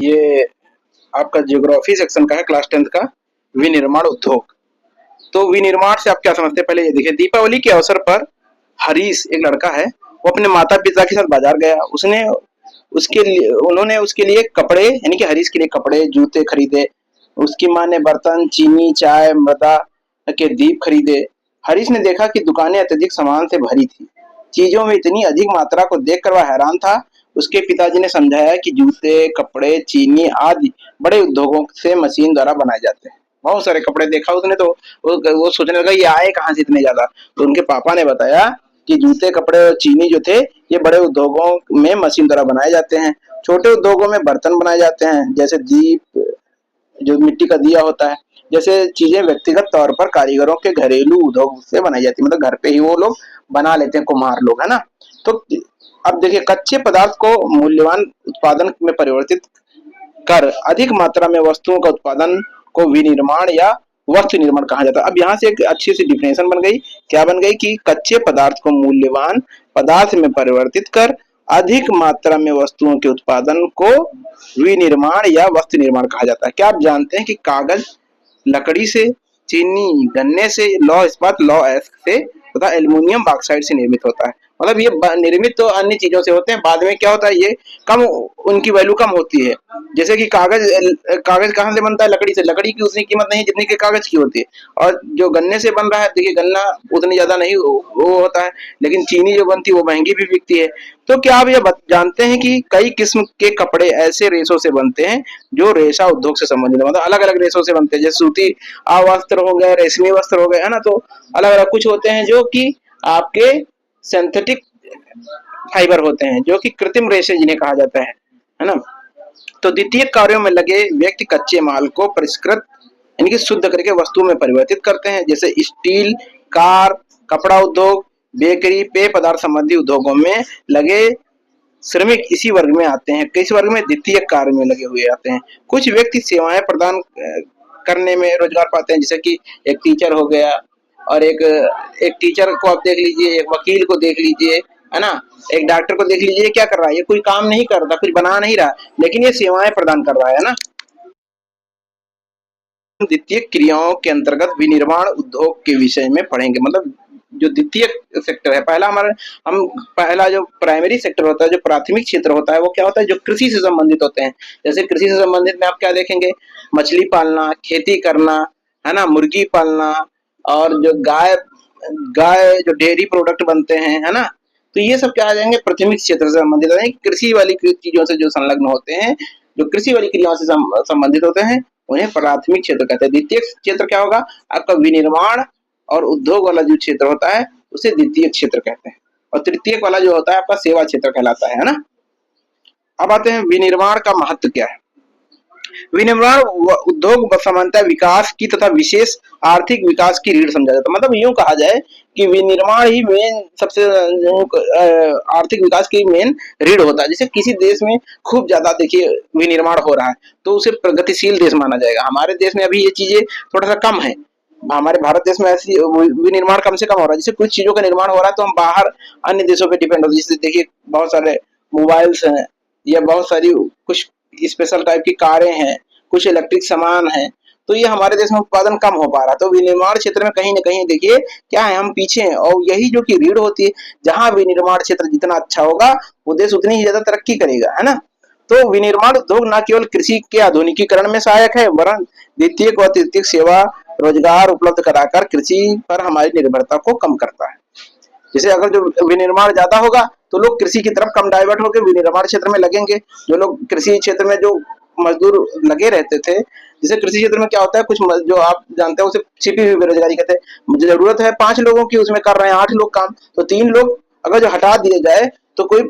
ये आपका geography section का है, क्लास 10th का, विनिर्माण उद्योग। तो विनिर्माण से आप क्या समझते हैं, पहले ये देखिए। दीपावली के अवसर पर हरीश एक लड़का है, वो अपने माता पिता के साथ बाजार गया। उसने उसके लिए उन्होंने उसके लिए कपड़े, यानी कि हरीश के लिए कपड़े जूते खरीदे। उसकी माँ ने बर्तन, चीनी, चाय, मृदा के दीप खरीदे। हरीश ने देखा कि दुकानें अत्यधिक सामान से भरी थी। चीजों में इतनी अधिक मात्रा को देखकर वह हैरान था। उसके पिताजी ने समझाया कि जूते, कपड़े, चीनी आदि बड़े उद्योगों से मशीन द्वारा बनाए जाते हैं। बहुत सारे कपड़े देखा उसने, तो वो सोचने लगा ये आए कहाँ से इतने ज्यादा। तो उनके पापा ने बताया कि जूते, कपड़े और चीनी जो थे, ये बड़े उद्योगों में मशीन द्वारा बनाए जाते हैं। छोटे उद्योगों में बर्तन बनाए जाते हैं, जैसे दीप, जो मिट्टी का दिया होता है। जैसे चीजें व्यक्तिगत तौर पर कारीगरों के घरेलू उद्योग से बनाई जाती है, मतलब घर पे ही वो लोग बना लेते हैं, कुम्हार लोग, है ना। तो अब देखिए, कच्चे पदार्थ को मूल्यवान उत्पादन में परिवर्तित कर अधिक मात्रा में वस्तुओं का उत्पादन को विनिर्माण या वस्तु निर्माण कहा जाता है। अब यहाँ से एक अच्छी सी डिफिनेशन बन गई। क्या बन गई कि कच्चे पदार्थ को मूल्यवान पदार्थ में परिवर्तित कर अधिक मात्रा में वस्तुओं के उत्पादन को विनिर्माण या वस्तु निर्माण कहा जाता है। क्या आप जानते हैं कि कागज लकड़ी से, चीनी गन्ने से, लौह इस्पात लौह अयस्क से तथा एल्यूमिनियम बॉक्साइड से निर्मित होता है। मतलब ये निर्मित तो अन्य चीजों से होते हैं, बाद में क्या होता है, ये कम, उनकी वैल्यू कम होती है। जैसे कि कागज, कागज कहाँ से बनता है, लकड़ी से। लकड़ी की उतनी कीमत नहीं जितनी कि कागज की होती है। और जो गन्ने से बन रहा है, देखिए गन्ना उतनी ज्यादा नहीं वो होता है, लेकिन चीनी जो बनती है वो महंगी भी बिकती है। तो क्या आप ये जानते हैं कि कई किस्म के कपड़े ऐसे रेशों से बनते हैं जो रेशा उद्योग से संबंधित है, मतलब अलग अलग रेशों से बनते हैं। जैसे सूती वस्त्र हो गए, रेशमी वस्त्र हो गए, है ना। तो अलग अलग कुछ होते हैं जो कि आपके सिंथेटिक फाइबर होते हैं, जो कि कृत्रिम रेशे जिन्हें कहा जाता है ना। तो द्वितीय कार्यों में लगे व्यक्ति कच्चे माल को परिष्कृत, यानी कि शुद्ध करके वस्तु में परिवर्तित करते हैं। जैसे स्टील, कार, कपड़ा उद्योग, बेकरी, पेय पदार्थ संबंधी उद्योगों में लगे श्रमिक इसी वर्ग में आते हैं। किस वर्ग में? द्वितीय कार्य में लगे हुए आते हैं। कुछ व्यक्ति सेवाएं प्रदान करने में रोजगार पाते हैं, जैसे कि एक टीचर हो गया, और एक टीचर को आप देख लीजिए, एक वकील को देख लीजिए, है ना। एक डॉक्टर को देख लीजिए, क्या कर रहा है, ये कोई काम नहीं करता, कुछ बना नहीं रहा, लेकिन ये सेवाएं प्रदान कर रहा है ना। द्वितीय क्रियाओं के अंतर्गत विनिर्माण उद्योग के विषय में पढ़ेंगे। मतलब जो द्वितीय सेक्टर है, पहला हमारा, हम पहला जो प्राइमरी सेक्टर होता है, जो प्राथमिक क्षेत्र होता है, वो क्या होता है, जो कृषि से संबंधित होते हैं। जैसे कृषि से संबंधित में आप क्या देखेंगे, मछली पालना, खेती करना, है ना, मुर्गी पालना, और जो गाय गाय जो डेयरी प्रोडक्ट बनते हैं, है ना। तो ये सब क्या आ जाएंगे, प्राथमिक क्षेत्र से संबंधित है, कृषि वाली चीजों से जो संलग्न होते हैं, जो कृषि वाली क्रियाओं से संबंधित होते हैं, उन्हें प्राथमिक क्षेत्र कहते हैं। द्वितीय क्षेत्र क्या होगा, आपका विनिर्माण और उद्योग वाला जो क्षेत्र होता है, उसे द्वितीय क्षेत्र कहते हैं। और तृतीय वाला जो होता है आपका सेवा क्षेत्र कहलाता है ना। अब आते हैं विनिर्माण का महत्व क्या है। विनिर्माण उद्योग सामान्यतः विकास की तथा विशेष आर्थिक विकास की रीढ़ समझा जाता है। मतलब यूं कहा जाए कि विनिर्माण ही मेन सबसे आर्थिक विकास की मेन रीढ़ होता है। जैसे किसी देश में खूब ज्यादा देखिए विनिर्माण हो रहा है, तो उसे प्रगतिशील देश माना जाएगा। हमारे देश में अभी ये चीजें थोड़ा सा कम है। हमारे भारत देश में ऐसी विनिर्माण कम से कम हो रहा है। जैसे कुछ चीजों का निर्माण हो रहा है तो हम बाहर अन्य देशों पे डिपेंड होते हैं। जैसे देखिए बहुत सारे मोबाइल्स हैं, या बहुत सारी कुछ स्पेशल टाइप की कारें हैं, कुछ इलेक्ट्रिक सामान है, तो ये हमारे देश में उत्पादन कम हो पा रहा है। तो विनिर्माण क्षेत्र में कहीं ना कहीं देखिए क्या है, हम पीछे हैं। और यही जो कि रीढ़ होती है, जहां विनिर्माण क्षेत्र जितना अच्छा होगा, वो देश उतनी ही ज्यादा तरक्की करेगा, है ना। तो विनिर्माण उद्योग न केवल कृषि के आधुनिकीकरण में सहायक है, वरन द्वितीय व तृतीय सेवा रोजगार उपलब्ध कराकर कृषि पर हमारी निर्भरता को कम करता है। जैसे अगर जो विनिर्माण ज्यादा होगा, तो लोग कृषि की तरफ कम डाइवर्ट होकर विनिर्माण क्षेत्र में लगेंगे। जो लोग कृषि क्षेत्र में जो मजदूर लगे रहते थे, जैसे कृषि क्षेत्र में क्या होता है, कुछ जो आप जानते हो उसे छिपी हुई बेरोजगारी कहते हैं। मुझे जरूरत है 5 लोगों की, उसमें कर रहे हैं 8 लोग काम, तो 3 लोग अगर जो हटा दिए जाए, तो कोई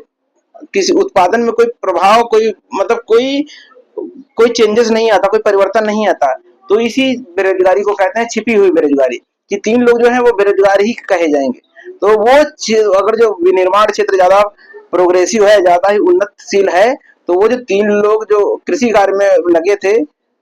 किसी उत्पादन में कोई प्रभाव, कोई मतलब कोई चेंजेस नहीं आता, कोई परिवर्तन नहीं आता। तो इसी बेरोजगारी को कहते हैं छिपी हुई बेरोजगारी, कि 3 लोग जो है वो बेरोजगार ही कहे जाएंगे। तो वो अगर जो विनिर्माण क्षेत्र ज्यादा प्रोग्रेसिव है, ज्यादा ही उन्नतशील है, तो वो जो 3 लोग जो कृषि कार्य में लगे थे,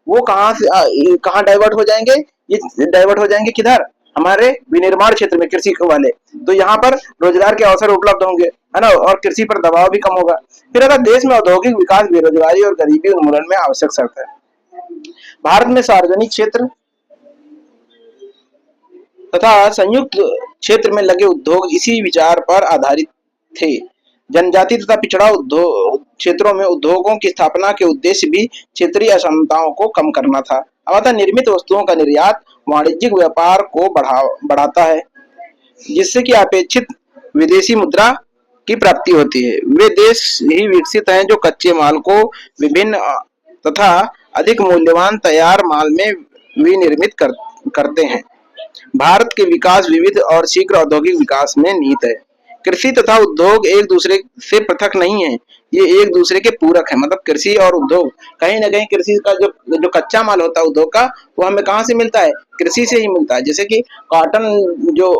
वो कहाँ से कहाँ डाइवर्ट हो जाएंगे, ये डाइवर्ट हो जाएंगे किधर, हमारे विनिर्माण क्षेत्र में कृषि वाले, तो यहाँ पर रोजगार के अवसर उपलब्ध होंगे, है ना, और कृषि पर दबाव भी कम होगा। फिर अगर देश में औद्योगिक विकास बेरोजगारी और गरीबी उन्मूलन में आवश्यक शर्त है। भारत में सार्वजनिक क्षेत्र तथा संयुक्त क्षेत्र में लगे उद्योग इसी विचार पर आधारित थे। जनजाति तथा पिछड़ा उद्योग क्षेत्रों में उद्योगों की स्थापना के उद्देश्य भी क्षेत्रीय असमानताओं को कम करना था। अब आता निर्मित वस्तुओं का निर्यात वाणिज्यिक व्यापार को बढ़ाता है, जिससे कि अपेक्षित विदेशी मुद्रा की प्राप्ति होती है। वे देश ही विकसित हैं जो कच्चे माल को विभिन्न तथा अधिक मूल्यवान तैयार माल में करते हैं। भारत के विकास विविध और शीघ्र औद्योगिक विकास में निहित है। कृषि तथा उद्योग एक दूसरे से पृथक नहीं है, ये एक दूसरे के पूरक है। मतलब कृषि और उद्योग, कहीं ना कहीं कृषि का जो जो कच्चा माल होता है उद्योग का, वो हमें कहाँ से मिलता है? कृषि से ही मिलता है। जैसे कि कॉटन, जो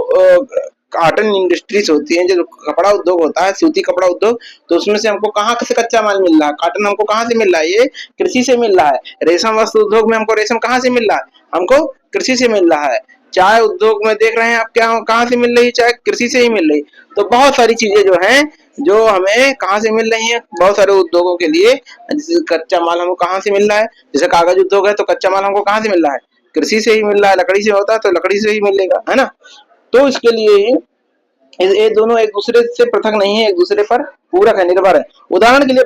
कॉटन इंडस्ट्रीज होती है, जो कपड़ा उद्योग होता है, सूती कपड़ा उद्योग, तो उसमें से हमको कहाँ से कच्चा माल मिल रहा है? कॉटन हमको कहाँ से मिल रहा है? ये कृषि से मिल रहा है। रेशम वस्त्र उद्योग में हमको रेशम कहाँ से मिल रहा है? हमको कृषि से मिल रहा है। चाय उद्योग में देख रहे हैं आप, क्या कहाँ से मिल रही है? चाय कृषि से ही मिल रही। तो बहुत सारी चीजें जो हैं, जो हमें कहाँ से मिल रही हैं, बहुत सारे उद्योगों के लिए। जैसे कच्चा माल हमको कहाँ से मिल रहा है? जैसे कागज उद्योग है, तो कच्चा माल हमको कहाँ से मिल रहा है? कृषि से ही मिल रहा है। लकड़ी से होता है तो लकड़ी से ही मिलेगा, है ना। तो इसके लिए ही ये दोनों एक दूसरे से पृथक नहीं है, एक दूसरे पर पूरक है, निर्भर है। उदाहरण के लिए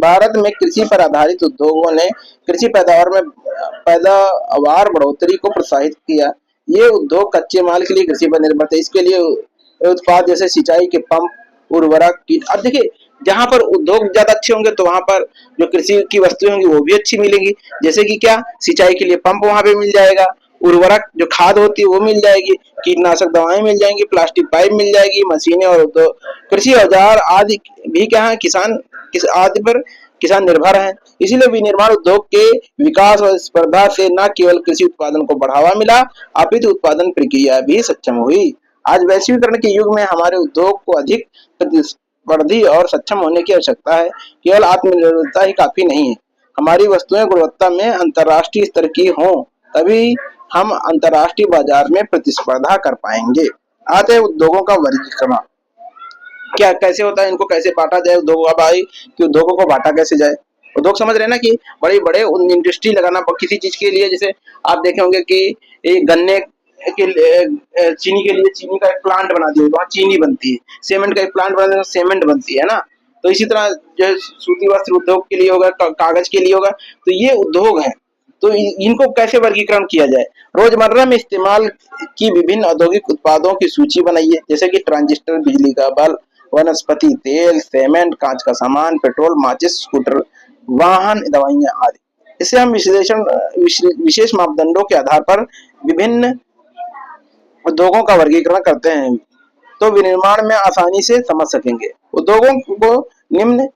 भारत में कृषि पर आधारित उद्योगों ने कृषि पैदावार बढ़ोतरी को प्रोत्साहित किया। ये उद्योग कच्चे माल के लिए कृषि पर निर्भर थे। इसके लिए उत्पाद जैसे सिंचाई के पंप, उर्वरक, कीट। अब देखिए, जहाँ पर उद्योग ज्यादा अच्छे होंगे तो वहां पर जो कृषि की वस्तुएं होंगी वो भी अच्छी मिलेंगी। जैसे कि क्या, सिंचाई के लिए पंप वहां पे मिल जाएगा, उर्वरक जो खाद होती है वो मिल जाएगी, कीटनाशक दवाएं मिल जाएंगी, प्लास्टिक पाइप मिल जाएगी, मशीनें और तो कृषि औजार आदि भी क्या है, आदि पर किसान निर्भर है। इसीलिए विनिर्माण उद्योग के विकास और स्पर्धा से न केवल कृषि उत्पादन को बढ़ावा मिला, अपितु उत्पादन प्रक्रिया भी सक्षम हुई। आज वैश्वीकरण के युग में हमारे उद्योग को अधिक प्रतिस्पर्धी और सक्षम होने की आवश्यकता है। केवल आत्मनिर्भरता ही काफी नहीं है, हमारी वस्तुएं गुणवत्ता में अंतर्राष्ट्रीय स्तर की हों, तभी हम अंतर्राष्ट्रीय बाजार में प्रतिस्पर्धा कर पाएंगे। आते हैं उद्योगों का वर्गीकरण। क्या कैसे होता है, इनको कैसे बांटा जाए उद्योगों का भाई, कि उद्योगों को बांटा कैसे जाए? उद्योग समझ रहे हैं ना, कि बड़े बड़े इंडस्ट्री लगाना किसी चीज के लिए। जैसे आप देखे होंगे कि एक गन्ने के चीनी के लिए चीनी का एक प्लांट बना दिया, वहाँ चीनी बनती है। सीमेंट का एक प्लांट बना दिया, सीमेंट बनती है ना। तो इसी तरह जो सूती वस्त्र उद्योग के लिए होगा, कागज के लिए होगा, तो ये उद्योग है। तो इनको कैसे वर्गीकरण किया जाए? रोजमर्रा में इस्तेमाल की विभिन्न औद्योगिक उत्पादों की सूची बनाइए, जैसे कि ट्रांजिस्टर, बिजली का बल्ब, वनस्पति तेल, सीमेंट, कांच का सामान, पेट्रोल, माचिस, स्कूटर, वाहन, दवाइयां आदि। इसे हम विशेष मापदंडों के आधार पर विभिन्न उद्योगों का वर्गीकरण करते हैं, तो विनिर्माण में आसानी से समझ सकेंगे। उद्योगों को निम्न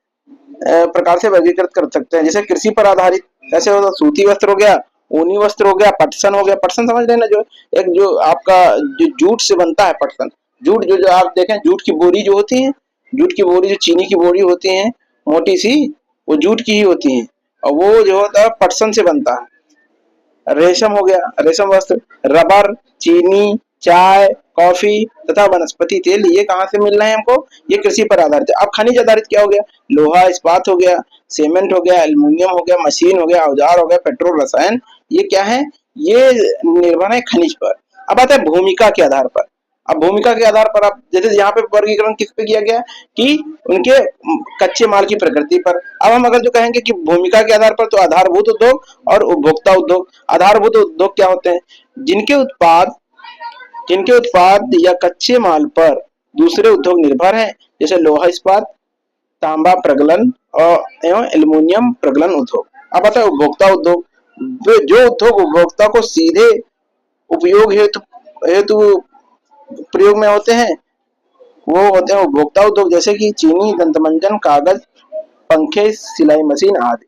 प्रकार से वर्गीकृत कर सकते हैं। जैसे कृषि पर आधारित कैसे होगा, सूती वस्त्र हो गया, ऊनी वस्त्र हो गया, पटसन हो गया। पटसन समझ रहे हैं ना, जो एक जो आपका जो जूट से बनता है पटसन। जूट जो जो आप देखें, जूट की बोरी जो होती है, जूट की बोरी जो चीनी की बोरी होती है मोटी सी, वो जूट की ही होती है, और वो जो होता है पटसन से बनता है। रेशम हो गया, रेशम वस्त्र, रबर, चीनी, चाय, कॉफी तथा वनस्पति तेल, ये कहाँ से मिल रहे हैं हमको? ये कृषि पर आधारित है। अब खनिज आधारित क्या हो गया? लोहा इस्पात हो गया, सीमेंट हो गया, एल्यूमिनियम हो गया, मशीन हो गया, औजार हो गया, पेट्रोल, रसायन, ये क्या है? ये निर्भर है खनिज पर। अब आता है भूमिका के आधार पर। अब भूमिका के आधार पर आप जैसे यहाँ पे वर्गीकरण किस पे किया गया, कि उनके कच्चे माल की प्रकृति पर। अब हम अगर जो कहेंगे कि भूमिका के आधार पर, तो आधारभूत उद्योग और उपभोक्ता उद्योग। आधारभूत उद्योग क्या होते हैं? जिनके उत्पाद जिनके उत्पाद या कच्चे माल पर दूसरे उद्योग निर्भर हैं, जैसे लोहा इस्पात, तांबा प्रगलन और एवं एल्युमिनियम प्रगलन उद्योग। अब आता है उपभोक्ता उद्योग। जो उद्योग उपभोक्ता को सीधे उपयोग हेतु हेतु प्रयोग में होते हैं, वो होते हैं उपभोक्ता उद्योग, जैसे कि चीनी, दंतमंजन, कागज, पंखे, सिलाई मशीन आदि।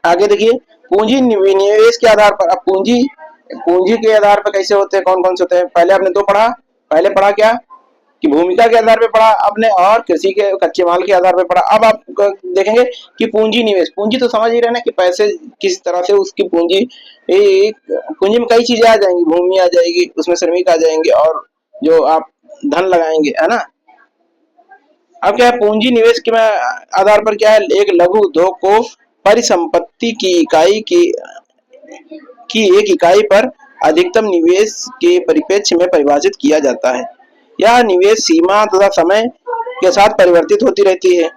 आगे देखिए, पूंजी विनिवेश के आधार पर। अब पूंजी पूंजी के आधार पर कैसे होते हैं, कौन कौन से होते हैं? पहले आपने दो पढ़ा, पहले पढ़ा क्या? कि भूमिका के आधार पे पढ़ा आपने और कृषि के कच्चे माल के आधार पे पढ़ा। अब आप देखेंगे कि पूंजी निवेश, पूंजी तो समझ ही रहे ना कि पैसे किस तरह से उसकी पूंजी, पूंजी में कई चीजें आ जाएंगी, भूमि आ जाएगी, उसमें श्रमिक आ जाएंगे और जो आप धन लगाएंगे, है ना। अब क्या है, पूंजी निवेश के आधार पर क्या है, एक लघु उद्योग को परिसंपत्ति की एक इकाई पर अधिकतम निवेश के परिप्रेक्ष्य में परिभाषित किया जाता है। यह निवेश सीमा तथा समय के साथ परिवर्तित होती रहती है।